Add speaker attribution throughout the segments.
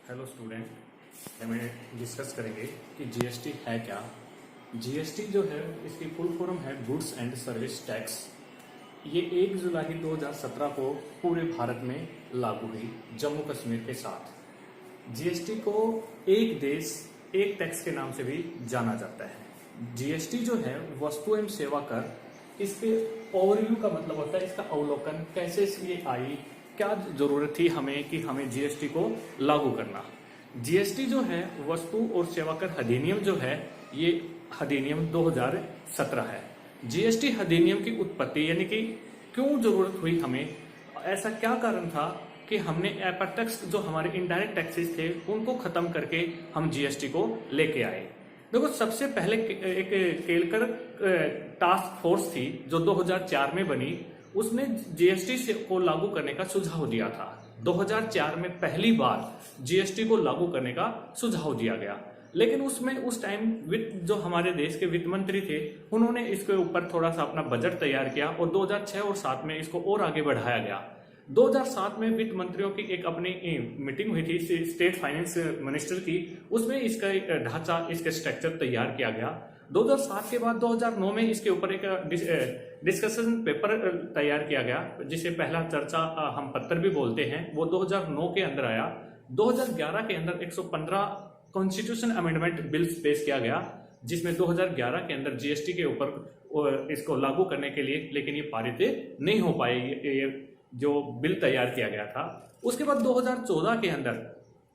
Speaker 1: Hello student, हमें discuss करेंगे कि जीएसटी है क्या। जीएसटी जो है इसकी फुल फॉर्म है गुड्स एंड सर्विस टैक्स। ये 1 जुलाई 2017 को पूरे भारत में लागू हुई जम्मू कश्मीर के साथ। जीएसटी को एक देश एक टैक्स के नाम से भी जाना जाता है। जीएसटी जो है वस्तु एवं सेवा कर, इसके ओवरव्यू का मतलब होता है इसका अवलोकन, कैसे ये आई, क्या जरूरत थी हमें कि हमें जीएसटी को लागू करना। जीएसटी जो है वस्तु और सेवा कर अधिनियम जो है ये अधिनियम 2017 है। जीएसटी अधिनियम की उत्पत्ति यानी कि क्यों जरूरत हुई हमें, ऐसा क्या कारण था कि हमने अप्रत्यक्ष जो हमारे इनडायरेक्ट टैक्सेस थे उनको खत्म करके हम जीएसटी को लेके आए। देखो, सबसे पहले एक केलकर टास्क फोर्स थी जो 2004 में बनी, उसने जीएसटी को लागू करने का सुझाव दिया था। 2004 में पहली बार जीएसटी को लागू करने का सुझाव दिया गया, लेकिन उसमें उस टाइम वित्त जो हमारे देश के वित्त मंत्री थे उन्होंने इसके ऊपर थोड़ा सा अपना बजट तैयार किया और 2006 और 2007 में इसको और आगे बढ़ाया गया। 2007 में वित्त मंत्रियों की एक अपनी मीटिंग हुई थी स्टेट फाइनेंस मिनिस्टर की, उसमें इसका एक ढांचा, इसका स्ट्रक्चर तैयार किया गया। 2007 के बाद 2009 में इसके ऊपर एक डिस्कशन पेपर तैयार किया गया, जिसे पहला चर्चा हम पत्र भी बोलते हैं, वो 2009 के अंदर आया। 2011 के अंदर 115 कॉन्स्टिट्यूशन अमेंडमेंट बिल्स पेश किया गया, जिसमें 2011 के अंदर जीएसटी के ऊपर इसको लागू करने के लिए, लेकिन ये पारित नहीं हो पाए, ये जो बिल तैयार किया गया था। उसके बाद 2014 के अंदर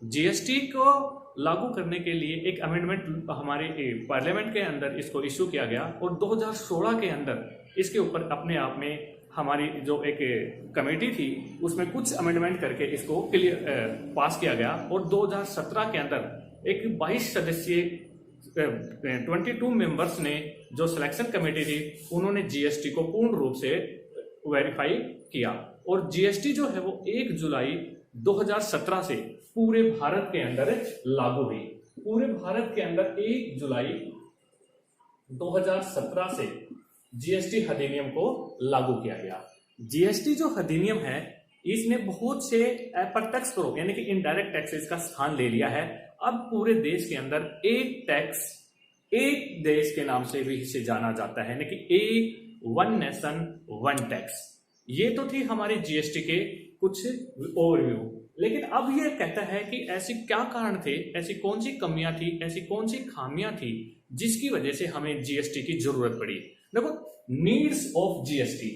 Speaker 1: जीएसटी को लागू करने के लिए एक अमेंडमेंट हमारे पार्लियामेंट के अंदर इसको इश्यू किया गया और 2016 के अंदर इसके ऊपर अपने आप में हमारी जो एक कमेटी थी उसमें कुछ अमेंडमेंट करके इसको क्लियर पास किया गया और 2017 के अंदर एक 22 सदस्यीय 22 मेंबर्स ने जो सिलेक्शन कमेटी थी उन्होंने जीएसटी को पूर्ण रूप से वेरीफाई किया और जीएसटी जो है वो 1 जुलाई 2017 से पूरे भारत के अंदर लागू हुई। पूरे भारत के अंदर 1 जुलाई 2017 से जीएसटी अधिनियम को लागू किया गया। जीएसटी जो अधिनियम है इसने बहुत से अप्रत्यक्ष करों यानी कि इनडायरेक्ट टैक्सेस का स्थान ले लिया है। अब पूरे देश के अंदर एक टैक्स एक देश के नाम से भी इसे जाना जाता है, यानी कि वन नेशन वन टैक्स। ये तो थी हमारे जीएसटी के कुछ ओवरव्यू, लेकिन अब ये कहता है कि ऐसी क्या कारण थे, ऐसी कौन सी कमियां थी, ऐसी कौन सी खामियां थी जिसकी वजह से हमें जीएसटी की जरूरत पड़ी। देखो, नीड्स ऑफ जीएसटी,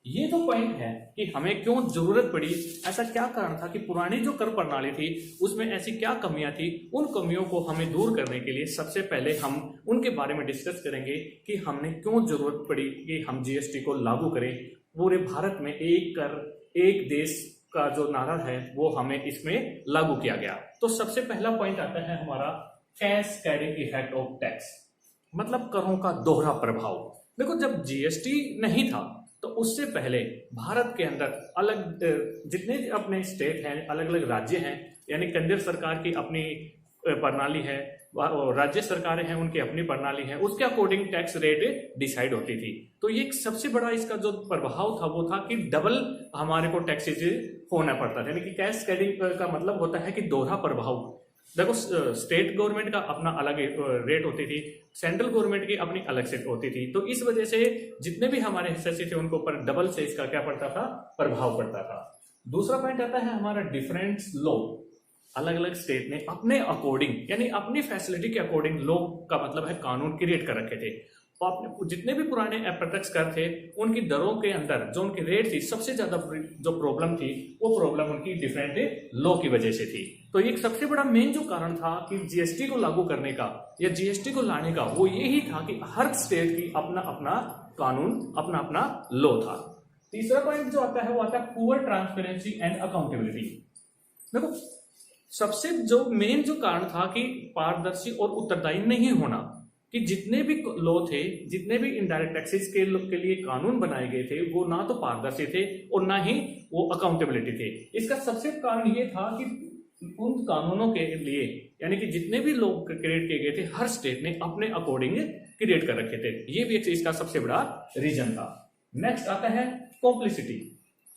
Speaker 1: ये जो पॉइंट है कि हमें क्यों जरूरत पड़ी, ऐसा क्या कारण था कि पुरानी जो कर प्रणाली थी उसमें ऐसी क्या कमियां थी। उन कमियों को हमें दूर करने के लिए सबसे पहले हम उनके बारे में डिस्कस करेंगे कि हमने क्यों जरूरत पड़ी कि हम जीएसटी को लागू करें। पूरे भारत में एक कर एक देश का जो नारा है वो हमें इसमें लागू किया गया। तो सबसे पहला पॉइंट आता है हमारा कैस्केडिंग इफेक्ट ऑफ टैक्स, मतलब करों का दोहरा प्रभाव। देखो, जब जीएसटी नहीं था तो उससे पहले भारत के अंदर अलग जितने अपने स्टेट हैं, अलग अलग राज्य हैं, यानी केंद्र सरकार की अपनी प्रणाली है, राज्य सरकारें हैं उनकी अपनी प्रणाली है, उसके अकॉर्डिंग टैक्स रेट डिसाइड होती थी। तो ये सबसे बड़ा इसका जो प्रभाव था वो था कि डबल हमारे को टैक्सेज होना पड़ता था, यानी कि कैस्केडिंग का मतलब होता है कि दोहरा प्रभाव। देखो, स्टेट गवर्नमेंट का अपना अलग रेट होती थी, सेंट्रल गवर्नमेंट की अपनी अलग से होती थी, तो इस वजह से जितने भी हमारे हिस्से थे उनको ऊपर डबल से इसका क्या पड़ता था, प्रभाव पड़ता था। दूसरा पॉइंट आता है हमारा डिफरेंट लॉ। अलग अलग स्टेट ने अपने अकॉर्डिंग यानी अपनी फैसिलिटी के अकॉर्डिंग लॉ का मतलब है कानून क्रिएट कर रखे थे। तो आपने जितने भी पुराने अप्रत्यक्ष कर थे उनकी दरों के अंदर जो उनकी रेट थी, सबसे ज्यादा जो प्रॉब्लम थी वो प्रॉब्लम उनकी डिफरेंट लॉ की वजह से थी। तो एक सबसे बड़ा मेन जो कारण था कि जीएसटी को लागू करने का या जीएसटी को लाने का वो यही था कि हर स्टेट की अपना अपना कानून, अपना अपना लॉ था। तीसरा पॉइंट जो आता है वो आता है पुअर ट्रांसपेरेंसी एंड अकाउंटेबिलिटी। देखो, सबसे जो मेन जो कारण था कि पारदर्शी और उत्तरदायी नहीं होना, कि जितने भी लॉ थे, जितने भी इनडायरेक्ट टैक्सेस के लिए कानून बनाए गए थे वो ना तो पारदर्शी थे और ना ही वो अकाउंटेबिलिटी थे। इसका सबसे कारण ये था कि उन कानूनों के लिए यानी कि जितने भी लॉ क्रिएट किए गए थे हर स्टेट ने अपने अकॉर्डिंग क्रिएट कर रखे थे, ये भी इसका सबसे बड़ा रीजन था। नेक्स्ट आता है कॉम्प्लिसिटी।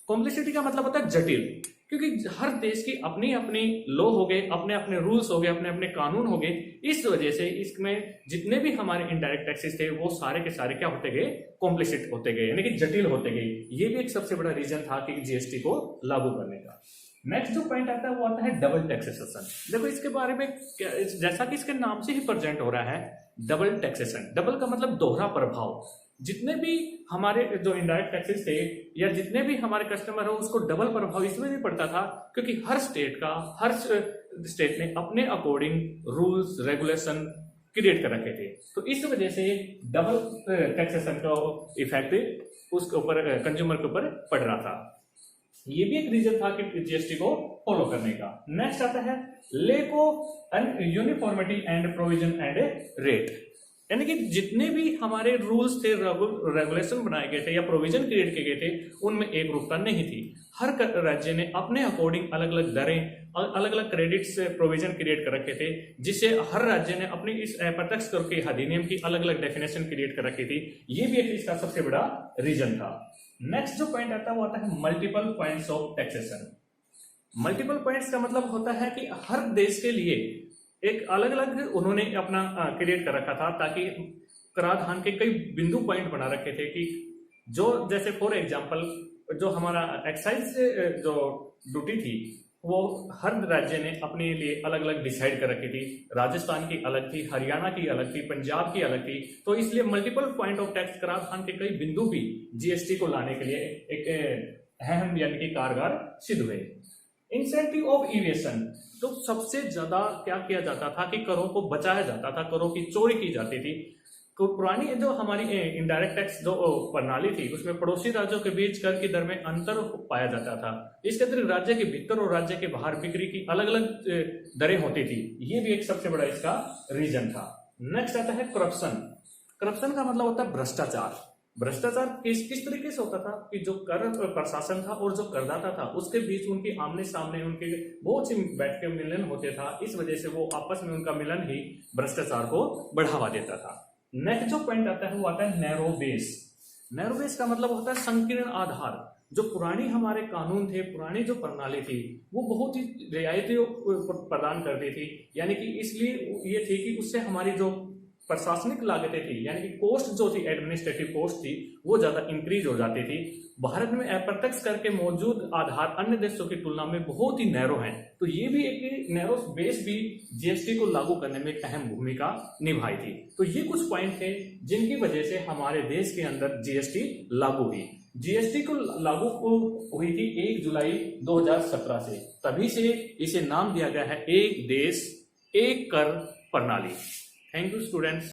Speaker 1: कॉम्प्लिसिटी का मतलब होता है जटिल, क्योंकि हर देश की अपनी अपनी लॉ हो गए, अपने अपने रूल्स हो गए, अपने अपने कानून हो गए। इस वजह से इसमें जितने भी हमारे इनडायरेक्ट टैक्सेस थे वो सारे के सारे क्या होते गए, कॉम्प्लिकेट होते गए, यानी कि जटिल होते गए। ये भी एक सबसे बड़ा रीजन था कि जीएसटी को लागू करने का। नेक्स्ट जो पॉइंट आता है वो आता है डबल टैक्सेशन। देखो इसके बारे में जैसा कि इसके नाम से ही प्रेजेंट हो रहा है, डबल टैक्सेशन। डबल का मतलब दोहरा प्रभाव। जितने भी हमारे जो इनडायरेक्ट टैक्सेस थे या जितने भी हमारे कस्टमर हो, उसको डबल प्रभाव इसमें भी पड़ता था क्योंकि हर स्टेट ने अपने अकॉर्डिंग रूल्स रेगुलेशन क्रिएट कर रखे थे। तो इस वजह से डबल टैक्सेशन का इफेक्ट उसके ऊपर कंज्यूमर के ऊपर पड़ रहा था। ये भी एक रीजन था कि जीएसटी को फॉलो करने का। नेक्स्ट आता है lake of uniformity and provision and rate, यानी कि जितने भी हमारे रूल्स थे, रेगुलेशन बनाए गए थे या प्रोविजन क्रिएट किए गए थे, उनमें एक रूपता नहीं थी। हर राज्य ने अपने अकॉर्डिंग अलग अलग दरें, अलग अलग क्रेडिट्स प्रोविजन क्रिएट कर रखे थे, जिससे हर राज्य ने अपनी इस अप्रत्यक्ष कर के अधिनियम की अलग अलग डेफिनेशन क्रिएट कर रखी थी। ये भी एक इसका सबसे बड़ा रीजन था। नेक्स्ट जो पॉइंट आता है वो आता है multiple points of taxation. Multiple points का मतलब होता है कि हर देश के लिए एक अलग अलग उन्होंने अपना क्रिएट कर रखा था, ताकि कराधान के कई बिंदु पॉइंट बना रखे थे कि जो जैसे फॉर एग्जांपल जो हमारा एक्साइज जो ड्यूटी थी वो हर राज्य ने अपने लिए अलग अलग डिसाइड कर रखी थी। राजस्थान की अलग थी, हरियाणा की अलग थी, पंजाब की अलग थी। तो इसलिए मल्टीपल पॉइंट ऑफ टैक्स कराधान के कई बिंदु भी जीएसटी को लाने के लिए एक अहम यानी कि कारगर सिद्ध हुए। इंसेंटिव ऑफ इवेशन, तो सबसे ज्यादा क्या किया जाता था कि करों को बचाया जाता था, करों की चोरी की जाती थी। तो पुरानी जो हमारी इनडायरेक्ट टैक्स जो प्रणाली थी उसमें पड़ोसी राज्यों के बीच कर की दर में अंतर पाया जाता था। इसके अतिरिक्त राज्य के भीतर और राज्य के बाहर बिक्री की अलग अलग दरें होती थी। ये भी एक सबसे बड़ा इसका रीजन था। नेक्स्ट आता है करप्शन। करप्शन का मतलब होता है भ्रष्टाचार। भ्रष्टाचार किस तरीके से होता था कि जो कर प्रशासन था और जो करदाता था उसके बीच उनके आमने सामने उनके बहुत सी बैठ के मिलन होते था। इस वजह से वो आपस में उनका मिलन ही भ्रष्टाचार को बढ़ावा देता था। नेक्स्ट जो पॉइंट आता है वो आता है नैरो बेस। नैरो बेस का मतलब होता है संकीर्ण आधार। जो पुरानी हमारे कानून थे, पुरानी जो प्रणाली थी वो बहुत ही रियायतें प्रदान करती थी, यानी कि इसलिए ये थी कि उससे हमारी जो प्रशासनिक लागतें थी यानी कि कॉस्ट जो थी, एडमिनिस्ट्रेटिव कॉस्ट थी, वो ज्यादा इंक्रीज हो जाती थी। भारत में अप्रत्यक्ष कर के मौजूद आधार अन्य देशों की तुलना में बहुत ही नैरो हैं। तो ये भी एक नैरो बेस भी जीएसटी को लागू करने में एक अहम भूमिका निभाई थी। तो ये कुछ पॉइंट थे जिनकी वजह से हमारे देश के अंदर जीएसटी लागू हुई। जीएसटी को लागू हुई थी 1 जुलाई 2017 से। तभी से इसे नाम दिया गया है एक देश एक कर प्रणाली। Thank you, students.